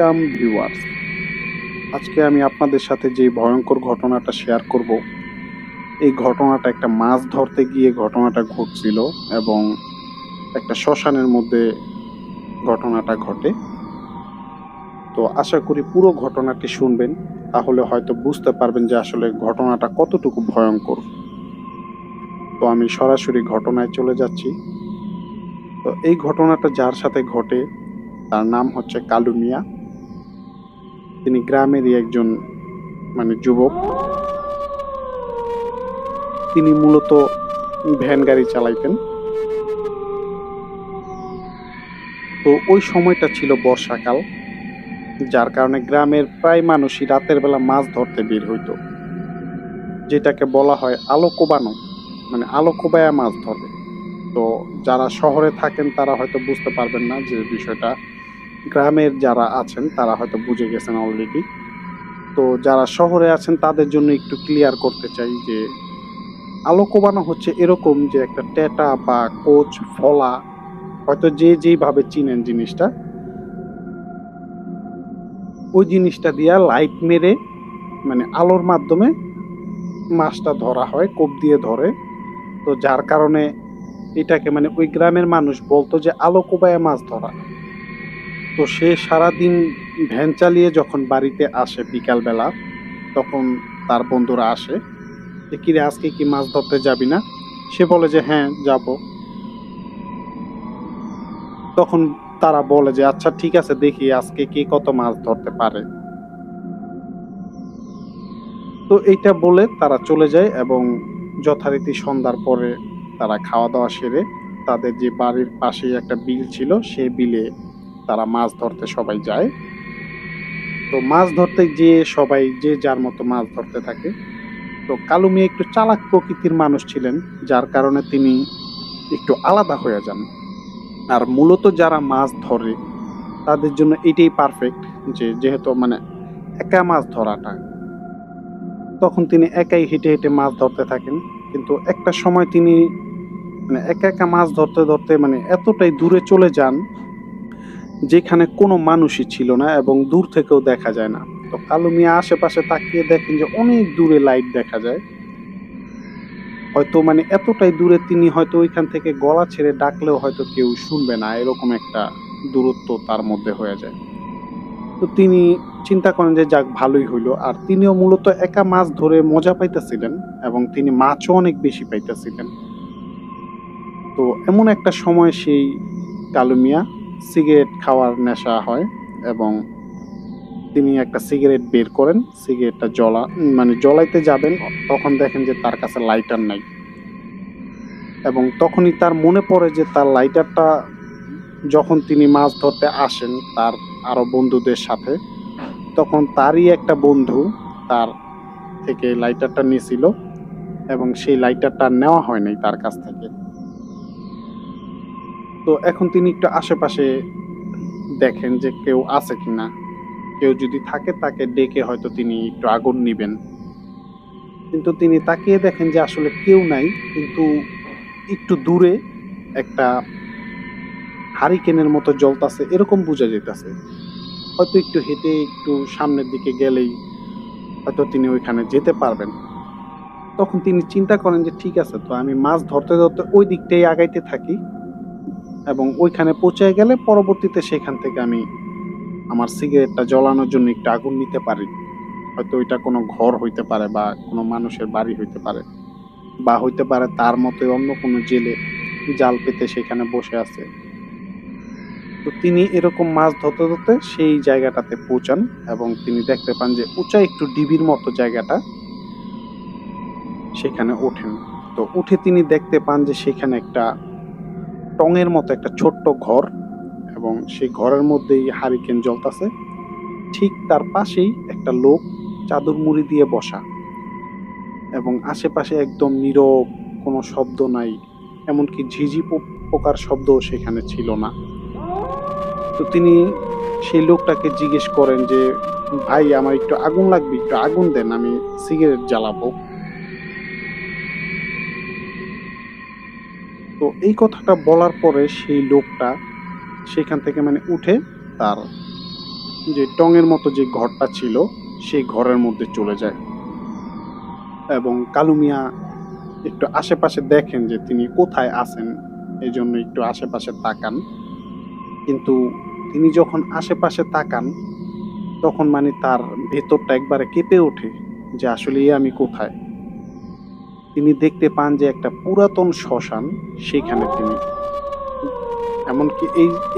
Welcome viewers. আজকে আমি আপনাদের সাথে যে ভয়ঙ্কর ঘটনাটা শেয়ার করব, এই ঘটনাটা একটা মাছ ধরতে গিয়ে ঘটনাটা ঘটছিল এবং একটা শ্মশানের মধ্যে ঘটনাটা ঘটে। তো আশা করি পুরো ঘটনাটি শুনবেন, তাহলে হয়তো বুঝতে পারবেন যে আসলে ঘটনাটা কতটুকু ভয়ঙ্কর। তো আমি সরাসরি ঘটনায় চলে যাচ্ছি। তো এই ঘটনাটা যার সাথে ঘটে তার নাম হচ্ছে কালু মিয়া। তিনি গ্রামেরই একজন যুবক। তিনি মূলত ভ্যান গাড়ি চালাইতেন। তো ওই সময়টা ছিল বর্ষাকাল, যার কারণে গ্রামের প্রায় মানুষই রাতের বেলা মাছ ধরতে বের হইতো, যেটাকে বলা হয় আলো কোবানো, আলো কোবায়া মাছ ধরে। তো যারা শহরে থাকেন তারা হয়তো বুঝতে পারবেন না যে বিষয়টা, গ্রামের যারা আছেন তারা হয়তো বুঝে গেছেন অলরেডি। তো যারা শহরে আছেন তাদের জন্য একটু ক্লিয়ার করতে চাই যে আলো কোবানো হচ্ছে এরকম যে একটা টেটা বা কোচ ফলা, হয়তো যে যেইভাবে চিনেন জিনিসটা, ওই জিনিসটা দিয়া লাইট মেরে আলোর মাধ্যমে মাছটা ধরা হয়, কোপ দিয়ে ধরে। তো যার কারণে এটাকে ওই গ্রামের মানুষ বলতো যে আলো কোবায় মাছ ধরা। তো সে সারাদিন ভ্যান চালিয়ে যখন বাড়িতে আসে বিকালবেলা, তখন তার বন্ধুরা আসে যে কিরে আজকে কি মাছ ধরতে যাবি না? সে বলে যে হ্যাঁ যাব। তখন তারা বলে যে আচ্ছা ঠিক আছে, দেখি আজকে কে কত মাছ ধরতে পারে। তো এইটা বলে তারা চলে যায় এবং যথারীতি সন্ধ্যার পরে তারা খাওয়া দাওয়া সেরে তাদের যে বাড়ির পাশেই একটা বিল ছিল, সেই বিলে তারা মাছ ধরতে সবাই যায়। তো মাছ ধরতে গিয়ে সবাই যে যার মতো মাছ ধরতে থাকে। তো কালু মিয়া একটু চালাক প্রকৃতির মানুষ ছিলেন, যার কারণে তিনি একটু আলাদা হয়ে যান। আর মূলত যারা মাছ ধরে তাদের জন্য এটাই পারফেক্ট, যে যেহেতু একা মাছ ধরাটা, তখন তিনি একাই হেঁটে হেঁটে মাছ ধরতে থাকেন। কিন্তু একটা সময় তিনি একা একা মাছ ধরতে ধরতে এতটাই দূরে চলে যান যেখানে কোনো মানুষই ছিল না এবং দূর থেকেও দেখা যায় না। তো কালু মিয়া আশেপাশে তাকিয়ে দেখেন যে অনেক দূরে লাইট দেখা যায়। হয়তো এতটাই দূরে তিনি হয়তো ওইখান থেকে গলা ছেড়ে ডাকলেও হয়তো কেউ শুনবে না, এরকম একটা দূরত্ব তার মধ্যে হয়ে যায়। তো তিনি চিন্তা করেন যে যাক ভালোই হইলো। আর তিনিও মূলত একা মাছ ধরে মজা পাইতেছিলেন এবং তিনি মাছও অনেক বেশি পাইতেছিলেন। তো এমন একটা সময় সেই কালু মিয়া সিগারেট খাওয়ার নেশা হয় এবং তিনি একটা সিগারেট বের করেন। সিগারেটটা জ্বলাইতে যাবেন, তখন দেখেন যে তার কাছে লাইটার নাই। এবং তখনই তার মনে পড়ে যে তার লাইটারটা যখন তিনি মাছ ধরতে আসেন তার আরো বন্ধুদের সাথে, তখন তারই একটা বন্ধু তার থেকে লাইটারটা নিয়েছিল এবং সেই লাইটারটা নেওয়া হয় নাই তার কাছ থেকে। তো এখন তিনি একটু আশেপাশে দেখেন যে কেউ আছে কিনা, কেউ যদি থাকে তাকে ডেকে হয়তো তিনি একটু আগুন নিবেন। কিন্তু তিনি তাকিয়ে দেখেন যে আসলে কেউ নাই, কিন্তু একটু দূরে একটা হারিকেনের মতো জ্বলতাছে এরকম বোঝা যেতেছে। হয়তো একটু হেঁটে একটু সামনের দিকে গেলেই হয়তো তিনি ওইখানে যেতে পারবেন। তখন তিনি চিন্তা করেন যে ঠিক আছে, তো আমি মাছ ধরতে ধরতে ওই দিকটাই আগাইতে থাকি এবং ওইখানে পৌঁছে গেলে পরবর্তীতে সেখান থেকে আমি আমার সিগারেটটা জ্বালানোর জন্য একটু আগুন নিতে পারি। হয়তো ওইটা কোনো ঘর হইতে পারে বা কোনো মানুষের বাড়ি হইতে পারে, বা হইতে পারে তার মতোই অন্য কোনো জেলে জাল পেতে সেখানে বসে আছে। তো তিনি এরকম মাছ ধরতে ধরতে সেই জায়গাটাতে পৌঁছান এবং তিনি দেখতে পান যে উঁচা একটু ডিবির মতো জায়গাটা, সেখানে ওঠেন। তো উঠে তিনি দেখতে পান যে সেখানে একটা টঙের মতো একটা ছোট্ট ঘর এবং সেই ঘরের মধ্যেই হারিকেন জ্বলতাছে। ঠিক তার পাশেই একটা লোক চাদর মুড়ি দিয়ে বসা এবং আশেপাশে একদম নীরব, কোনো শব্দ নাই, এমনকি ঝিঝি পোকার শব্দও সেখানে ছিল না। তো তিনি সেই লোকটাকে জিজ্ঞেস করেন যে ভাই আমার একটু আগুন লাগবে, একটু আগুন দেন, আমি সিগারেট জ্বালাবো। তো এই কথাটা বলার পরে সেই লোকটা সেখান থেকে উঠে তার যে টঙের মতো যে ঘরটা ছিল সেই ঘরের মধ্যে চলে যায় এবং কালু মিয়া একটু আশেপাশে দেখেন যে তিনি কোথায় আছেন, এই জন্য একটু আশেপাশে তাকান। কিন্তু তিনি যখন আশেপাশে তাকান তখন মানে তার ভেতরটা একবারে কেঁপে ওঠে যে আসলে আমি কোথায়। তিনি দেখতে পান যে একটা পুরাতন শ্মশান, সেখানে তিনি। এমনকি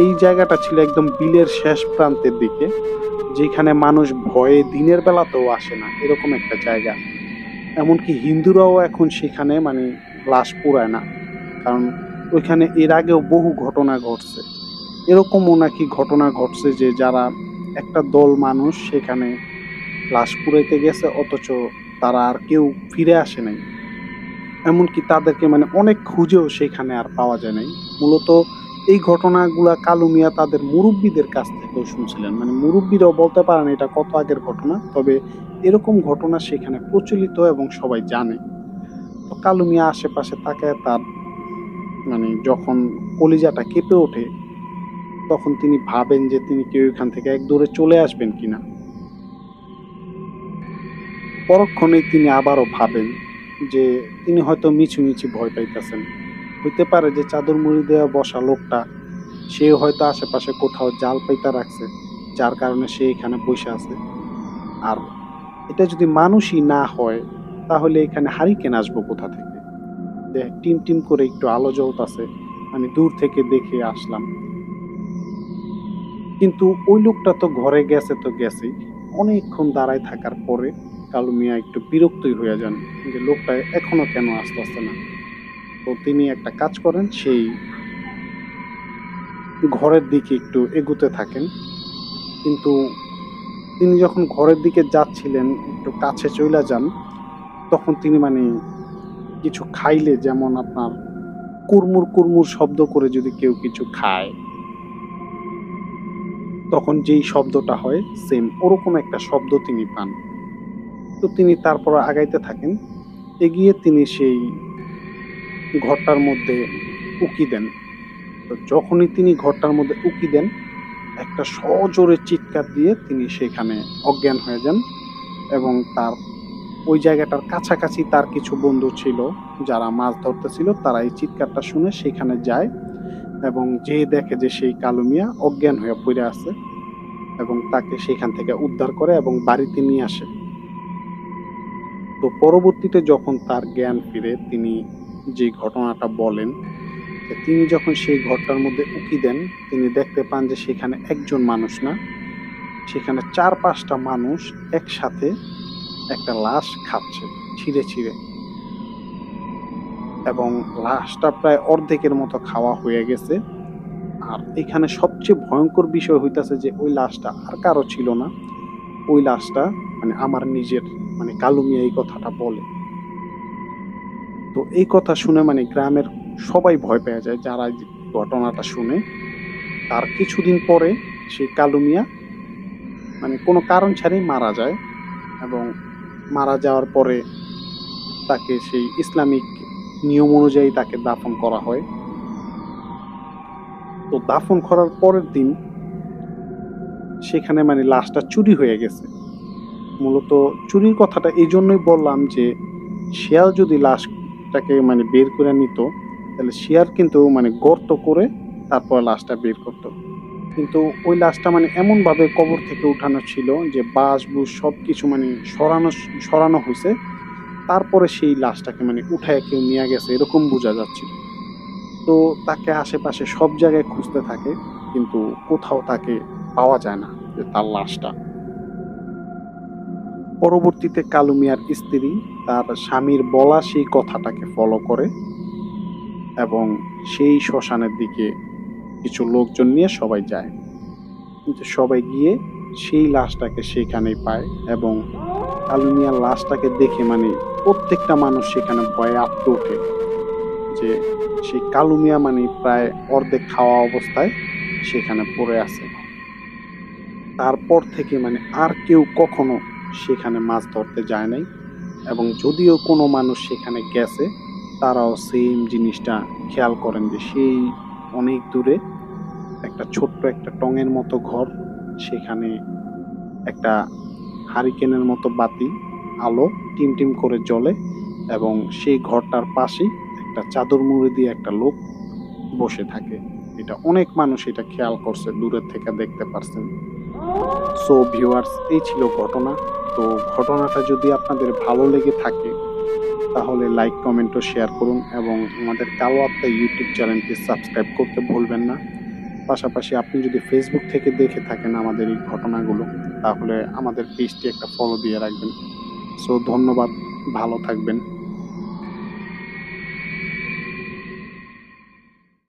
এই জায়গাটা ছিল একদম বিলের শেষ প্রান্তের দিকে, যেখানে মানুষ ভয়ে দিনের বেলাতেও আসে না, এরকম একটা জায়গা। এমনকি হিন্দুরাও এখন সেখানে মানে লাশ পোড়ায় না, কারণ ওইখানে এর আগেও বহু ঘটনা ঘটছে। এরকমও নাকি ঘটনা ঘটছে যে যারা একটা দল মানুষ সেখানে লাশ পুড়াইতে গেছে, অথচ তারা আর কেউ ফিরে আসে নাই। এমনকি তাদেরকে মানে অনেক খুঁজেও সেখানে আর পাওয়া যায় নাই। মূলত এই ঘটনাগুলা কালু মিয়া তাদের মুরব্বীদের কাছ থেকেও শুনছিলেন। মানে মুরব্বীরাও বলতে পারেন এটা কত আগের ঘটনা, তবে এরকম ঘটনা সেখানে প্রচলিত এবং সবাই জানে। তো কালু মিয়া আশেপাশে তাকায় তার মানে যখন কলিজাটা কেঁপে ওঠে, তখন তিনি ভাবেন যে তিনি কি ওইখান থেকে এক দৌড়ে চলে আসবেন কিনা। পরক্ষণেই তিনি আবারও ভাবেন যে তিনি হয়তো মিছামিছি ভয় পাইতেছেন। হইতে পারে যে চাদর মুড়ি দেওয়া বসা লোকটা, সেও হয়তো আশেপাশে কোথাও জাল পাইতা রাখছে, যার কারণে সে এখানে বসে আছে। আর এটা যদি মানুষই না হয়, তাহলে এখানে হারিকেন আসবো কোথা থেকে? যে টিম টিম করে একটু আলো জ্বলতাছে, মানে দূর থেকে দেখে আসলাম। কিন্তু ওই লোকটা তো ঘরে গেছে তো গেছেই। অনেকক্ষণ দাঁড়ায় থাকার পরে কালু মিয়া একটু বিরক্তই হয়ে যান যে লোকটা এখনো কেন আসতেছে না। তো তিনি একটা কাজ করেন, সেই ঘরের দিকে একটু এগুতে থাকেন। কিন্তু তিনি যখন ঘরের দিকে যাচ্ছিলেন, একটু কাছে চইলা যান, তখন তিনি মানে কিছু খাইলে যেমন আপনার কুড়মুড় কুড়মুড় শব্দ করে যদি কেউ কিছু খায়, তখন যেই শব্দটা হয় সেম ওরকম একটা শব্দ তিনি পান। তো তিনি তারপর আগাইতে থাকেন। এগিয়ে তিনি সেই ঘরটার মধ্যে উঁকি দেন। তো যখনই তিনি ঘরটার মধ্যে উঁকি দেন, একটা সজোরে চিৎকার দিয়ে তিনি সেখানে অজ্ঞান হয়ে যান এবং তার ওই জায়গাটার কাছাকাছি তার কিছু বন্ধু ছিল যারা মাছ ধরতেছিল, তারা এই চিৎকারটা শুনে সেখানে যায় এবং যেয়ে দেখে যে সেই কালু মিয়া অজ্ঞান হয়ে পড়ে আছে এবং তাকে সেখান থেকে উদ্ধার করে এবং বাড়িতে নিয়ে আসে। তো পরবর্তীতে যখন তার জ্ঞান ফিরে, তিনি যে ঘটনাটা বলেন যে তিনি যখন সেই ঘরটার মধ্যে উঁকি দেন, তিনি দেখতে পান যে সেখানে একজন মানুষ না, সেখানে ৪-৫টা মানুষ একসাথে একটা লাশ খাচ্ছে ছিঁড়ে ছিঁড়ে, এবং লাশটা প্রায় অর্ধেকের মতো খাওয়া হয়ে গেছে। আর এখানে সবচেয়ে ভয়ঙ্কর বিষয় হইতাছে যে ওই লাশটা আর কারো ছিল না, ওই লাশটা মানে আমার নিজের, মানে কালু মিয়া এই কথাটা বলে। তো এই কথা শুনে মানে গ্রামের সবাই ভয় পেয়ে যায় যারা এই ঘটনাটা শুনে। তার কিছুদিন পরে সেই কালু মিয়া মানে কোনো কারণ ছাড়াই মারা যায় এবং মারা যাওয়ার পরে তাকে সেই ইসলামিক নিয়ম অনুযায়ী তাকে দাফন করা হয়। তো দাফন করার পরের দিন সেখানে মানে লাশটা চুরি হয়ে গেছে। মূলত চুরির কথাটা এই জন্যই বললাম যে শিয়াল যদি লাশটাকে মানে বের করে নিত, তাহলে শিয়াল কিন্তু মানে গর্ত করে তারপর লাশটা বের করতো। কিন্তু ওই লাশটা মানে এমনভাবে কবর থেকে উঠানো ছিল যে বাঁশ বুশ সবকিছু মানে সরানো সরানো হয়েছে, তারপরে সেই লাশটাকে মানে উঠায় কেউ নিয়ে গেছে এরকম বোঝা যাচ্ছিল। তো তাকে আশেপাশে সব জায়গায় খুঁজতে থাকে, কিন্তু কোথাও তাকে পাওয়া যায় না যে তার লাশটা। পরবর্তীতে কালু মিয়ার স্ত্রী তার স্বামীর বলা সেই কথাটাকে ফলো করে এবং সেই শ্মশানের দিকে কিছু লোকজন নিয়ে সবাই যায়। কিন্তু সবাই গিয়ে সেই লাশটাকে সেখানেই পায় এবং কালু মিয়ার লাশটাকে দেখে মানে প্রত্যেকটা মানুষ সেখানে ভয়ে আঁতকে ওঠে যে সেই কালু মিয়া মানে প্রায় অর্ধেক খাওয়া অবস্থায় সেখানে পড়ে আছে। তারপর থেকে মানে আর কেউ কখনো সেখানে মাছ ধরতে যায় নাই, এবং যদিও কোনো মানুষ সেখানে গেছে, তারাও সেম জিনিসটা খেয়াল করেন যে সেই অনেক দূরে একটা ছোট্ট একটা টঙের মতো ঘর, সেখানে একটা হারিকেনের মতো বাতি আলো টিমটিম করে জ্বলে এবং সেই ঘরটার পাশেই একটা চাদর মুড়ি দিয়ে একটা লোক বসে থাকে। এটা অনেক মানুষ এটা খেয়াল করছে, দূরের থেকে দেখতে পারছেন। সো ভিউয়ার্স, এই ছিল ঘটনা। তো ঘটনাটা যদি আপনাদের ভালো লেগে থাকে তাহলে লাইক, কমেন্ট ও শেয়ার করুন এবং আমাদের কালো আত্মা ইউটিউব চ্যানেলটি সাবস্ক্রাইব করতে ভুলবেন না। পাশাপাশি আপনি যদি ফেসবুক থেকে দেখে থাকেন আমাদের এই ঘটনাগুলো, তাহলে আমাদের পেজটি একটা ফলো দিয়ে রাখবেন। সো ধন্যবাদ, ভালো থাকবেন।